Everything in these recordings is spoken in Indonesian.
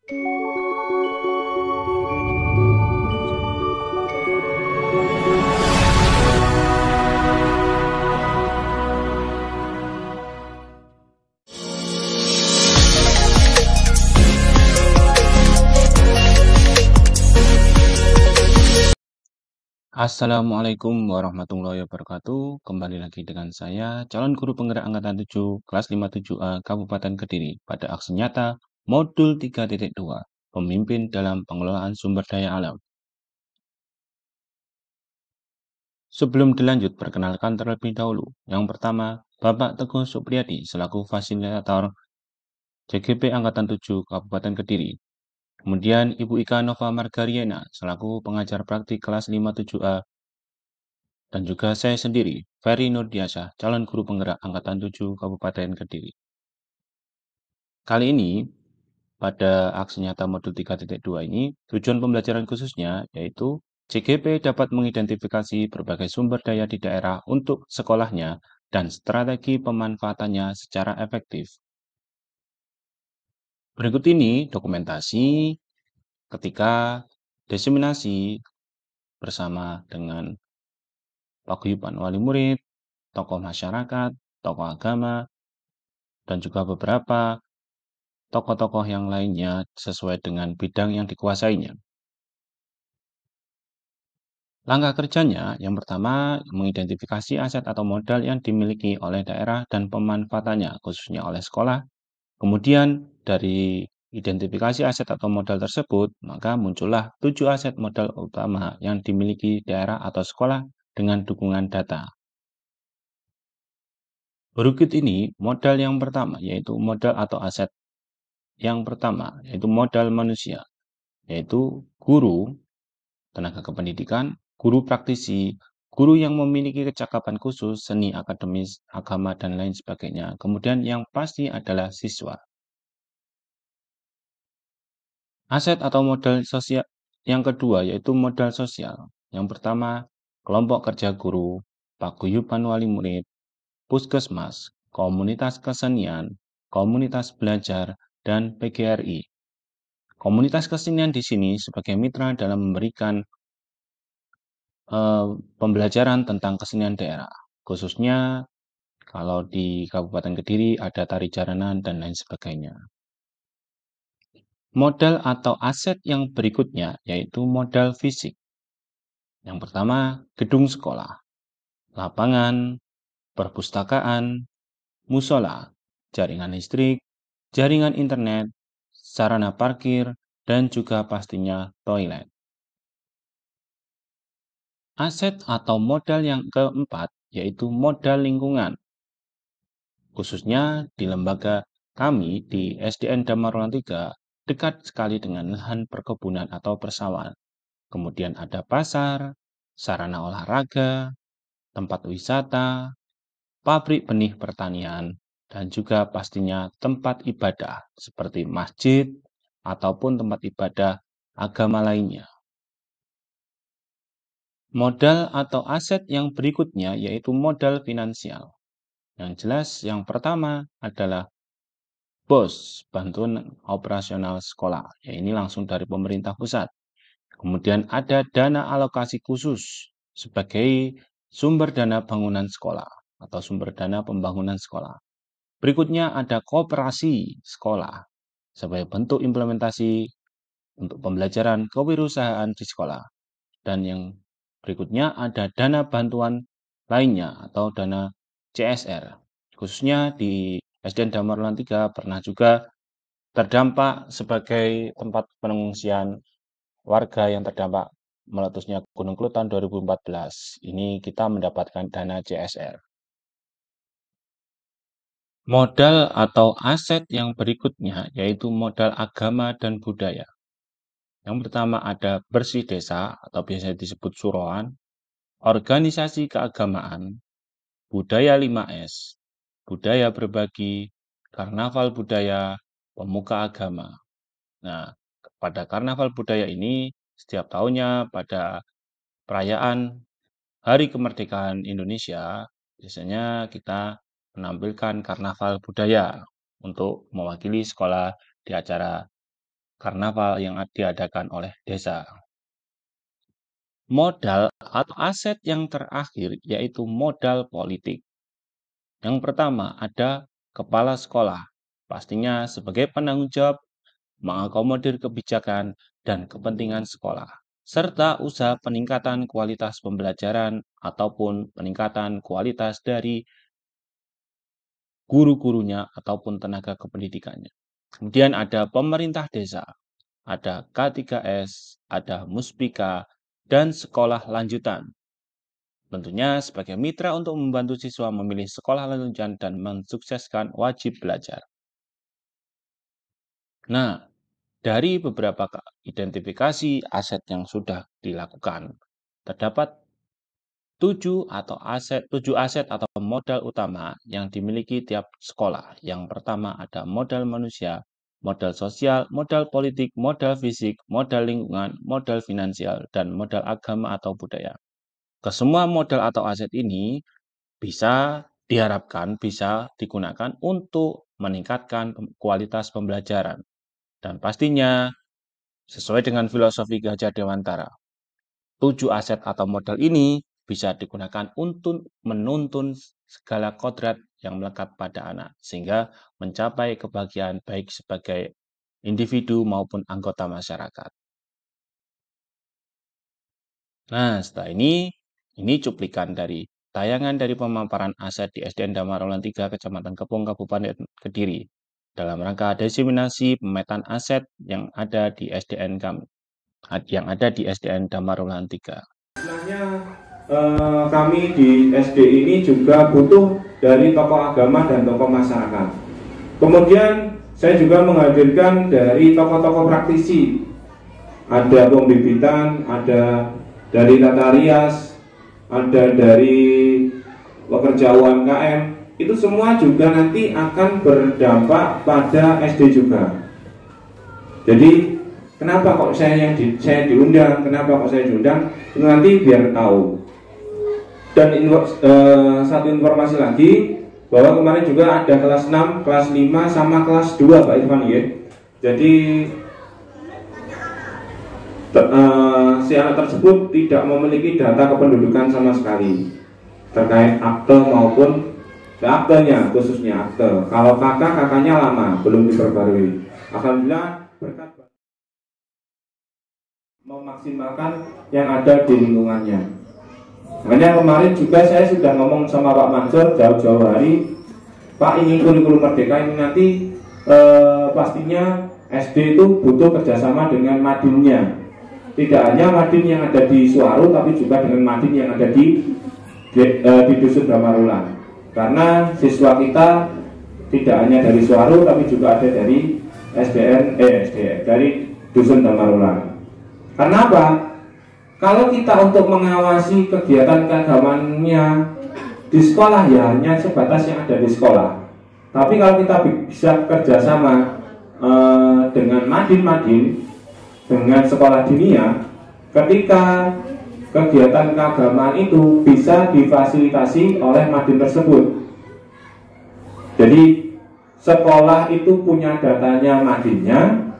Assalamualaikum warahmatullahi wabarakatuh. Kembali lagi dengan saya, calon guru penggerak angkatan 7 kelas 57A Kabupaten Kediri pada aksi nyata modul 3.2, pemimpin dalam pengelolaan sumber daya alam. Sebelum dilanjut, perkenalkan terlebih dahulu. Yang pertama, Bapak Teguh Supriyadi selaku fasilitator JGP Angkatan 7 Kabupaten Kediri. Kemudian Ibu Ika Nova Margariana selaku pengajar praktik kelas 57A, dan juga saya sendiri, Ferry Nurdiasyah, calon guru penggerak Angkatan 7 Kabupaten Kediri. Kali ini, pada aksi nyata modul 3.2 ini, tujuan pembelajaran khususnya yaitu JGP dapat mengidentifikasi berbagai sumber daya di daerah untuk sekolahnya dan strategi pemanfaatannya secara efektif. Berikut ini dokumentasi ketika diseminasi bersama dengan paguyuban wali murid, tokoh masyarakat, tokoh agama, dan juga beberapa tokoh-tokoh yang lainnya sesuai dengan bidang yang dikuasainya. Langkah kerjanya yang pertama, mengidentifikasi aset atau modal yang dimiliki oleh daerah dan pemanfaatannya, khususnya oleh sekolah. Kemudian dari identifikasi aset atau modal tersebut, maka muncullah 7 aset modal utama yang dimiliki daerah atau sekolah dengan dukungan data. Berikut ini modal yang pertama, yaitu modal atau aset yang pertama, yaitu modal manusia, yaitu guru, tenaga kependidikan, guru praktisi, guru yang memiliki kecakapan khusus, seni akademis, agama, dan lain sebagainya. Kemudian yang pasti adalah siswa. Aset atau modal sosial yang kedua yaitu modal sosial. Yang pertama, kelompok kerja guru, paguyuban wali murid, puskesmas, komunitas kesenian, komunitas belajar, dan PGRI. Komunitas kesenian di sini sebagai mitra dalam memberikan pembelajaran tentang kesenian daerah. Khususnya kalau di Kabupaten Kediri ada tari jaranan dan lain sebagainya. Modal atau aset yang berikutnya yaitu modal fisik. Yang pertama, gedung sekolah, lapangan, perpustakaan, musola, jaringan listrik, jaringan internet, sarana parkir, dan juga pastinya toilet. Aset atau modal yang keempat yaitu modal lingkungan. Khususnya di lembaga kami di SDN Damarulan 3 dekat sekali dengan lahan perkebunan atau persawahan. Kemudian ada pasar, sarana olahraga, tempat wisata, pabrik benih pertanian, dan juga pastinya tempat ibadah seperti masjid ataupun tempat ibadah agama lainnya. Modal atau aset yang berikutnya yaitu modal finansial. Yang jelas yang pertama adalah BOS, bantuan operasional sekolah. Ya, ini langsung dari pemerintah pusat. Kemudian ada dana alokasi khusus sebagai sumber dana bangunan sekolah atau sumber dana pembangunan sekolah. Berikutnya ada koperasi sekolah sebagai bentuk implementasi untuk pembelajaran kewirausahaan di sekolah. Dan yang berikutnya ada dana bantuan lainnya atau dana CSR. Khususnya di SDN Damarlan 3 pernah juga terdampak sebagai tempat pengungsian warga yang terdampak meletusnya Gunung Kelut tahun 2014. Ini kita mendapatkan dana CSR. Modal atau aset yang berikutnya yaitu modal agama dan budaya. Yang pertama ada bersih desa atau biasa disebut suroan, organisasi keagamaan, budaya 5S, budaya berbagi, karnaval budaya, pemuka agama. Nah, pada karnaval budaya ini setiap tahunnya pada perayaan Hari Kemerdekaan Indonesia, biasanya kita menampilkan karnaval budaya untuk mewakili sekolah di acara karnaval yang diadakan oleh desa. Modal atau aset yang terakhir yaitu modal politik. Yang pertama ada kepala sekolah, pastinya sebagai penanggung jawab mengakomodir kebijakan dan kepentingan sekolah, serta usaha peningkatan kualitas pembelajaran ataupun peningkatan kualitas dari guru-gurunya ataupun tenaga kependidikannya. Kemudian ada pemerintah desa, ada K3S, ada Muspika, dan sekolah lanjutan. Tentunya sebagai mitra untuk membantu siswa memilih sekolah lanjutan dan mensukseskan wajib belajar. Nah, dari beberapa identifikasi aset yang sudah dilakukan, terdapat 7 aset atau modal utama yang dimiliki tiap sekolah. Yang pertama ada modal manusia, modal sosial, modal politik, modal fisik, modal lingkungan, modal finansial, dan modal agama atau budaya. Kesemua modal atau aset ini diharapkan bisa digunakan untuk meningkatkan kualitas pembelajaran. Dan pastinya sesuai dengan filosofi Gajah Dewantara, 7 aset atau modal ini bisa digunakan untuk menuntun segala kodrat yang melekat pada anak, sehingga mencapai kebahagiaan baik sebagai individu maupun anggota masyarakat. Nah, setelah ini cuplikan dari tayangan dari pemaparan aset di SDN Damarulan 3, Kecamatan Kepung, Kabupaten Kediri, dalam rangka diseminasi pemetaan aset yang ada di SDN Damarulan 3. Sebenarnya kami di SD ini juga butuh dari tokoh agama dan tokoh masyarakat. Kemudian saya juga menghadirkan dari tokoh-tokoh praktisi. Ada pembibitan, ada dari tata rias, ada dari pekerja UMKM. Itu semua juga nanti akan berdampak pada SD juga. Jadi kenapa kok saya diundang? Kenapa kok saya diundang? Itu nanti biar tahu. Dan satu informasi lagi, bahwa kemarin juga ada kelas 6, kelas 5, sama kelas 2 Pak Irfan ya. Jadi si anak tersebut tidak memiliki data kependudukan sama sekali terkait akte maupun aktenya, khususnya akte. Kalau kakaknya lama belum diperbarui. Alhamdulillah berkat memaksimalkan yang ada di lingkungannya. Makanya kemarin juga saya sudah ngomong sama Pak Mansur jauh-jauh hari, Pak, ini kurikulum merdeka ini nanti pastinya SD itu butuh kerjasama dengan madinnya. Tidak hanya madin yang ada di Suwaru, tapi juga dengan madin yang ada di Dusun Damarulan. Karena siswa kita tidak hanya dari Suwaru, tapi juga ada dari dari Dusun Damarulan. Karena apa? Kalau kita untuk mengawasi kegiatan keagamannya di sekolah ya hanya sebatas yang ada di sekolah. Tapi kalau kita bisa kerjasama dengan madin-madin, dengan sekolah dinia, ketika kegiatan keagamaan itu bisa difasilitasi oleh madin tersebut. Jadi sekolah itu punya datanya madinnya,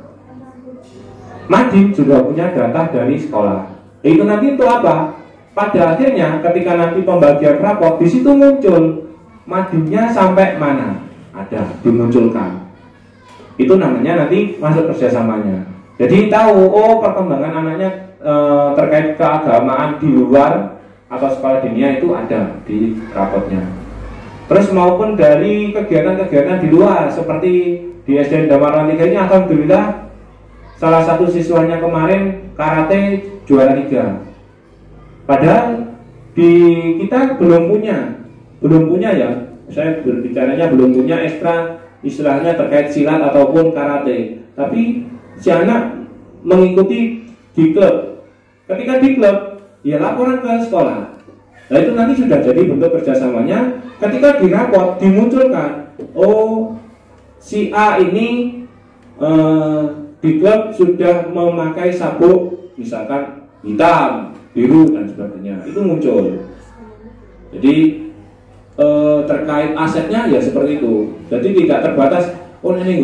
madin juga punya data dari sekolah. Itu nanti itu apa? Pada akhirnya ketika nanti pembagian rapor, di situ muncul madinnya sampai mana, ada dimunculkan. Itu namanya nanti masuk kerjasamanya. Jadi tahu, oh perkembangan anaknya terkait keagamaan di luar atau sekolah dinia itu ada di raportnya. Terus maupun dari kegiatan-kegiatan di luar seperti di SDN Damarulan 3 ini, alhamdulillah salah satu siswanya kemarin karate juara 3. Padahal di kita belum punya ya. Saya berbicaranya belum punya ekstra istilahnya terkait silat ataupun karate. Tapi si anak mengikuti di klub. Ketika di klub, ya laporan ke sekolah. Nah itu nanti sudah jadi bentuk kerjasamanya. Ketika diraport dimunculkan, oh si A ini di klub sudah memakai sabuk misalkan hitam, biru dan sebagainya. Itu muncul. Jadi terkait asetnya ya seperti itu. Jadi tidak terbatas, oh ini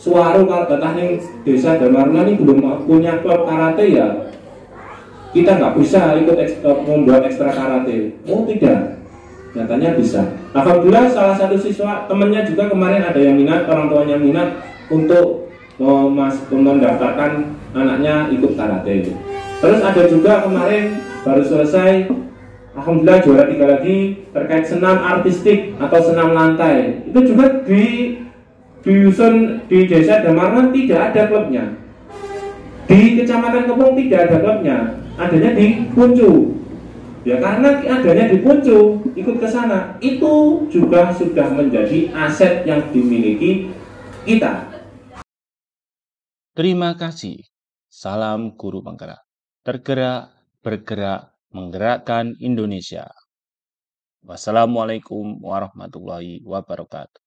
suwaru kalau datang ning desa Damaruna ini belum punya klub karate ya, kita nggak bisa ikut membuat ekstra karate. Oh tidak, nyatanya bisa. Alhamdulillah salah satu siswa temennya juga kemarin ada yang minat, orang tuanya minat untuk mendaftarkan anaknya ikut karate. Terus ada juga kemarin baru selesai, alhamdulillah juara 3 lagi terkait senam artistik atau senam lantai. Itu juga di dusun di desa Damarna tidak ada klubnya. Di Kecamatan Kepung tidak ada klubnya, adanya di Puncu. Ya karena adanya di Puncu, ikut ke sana, itu juga sudah menjadi aset yang dimiliki kita. Terima kasih. Salam Guru Penggerak. Tergerak, bergerak, menggerakkan Indonesia. Wassalamualaikum warahmatullahi wabarakatuh.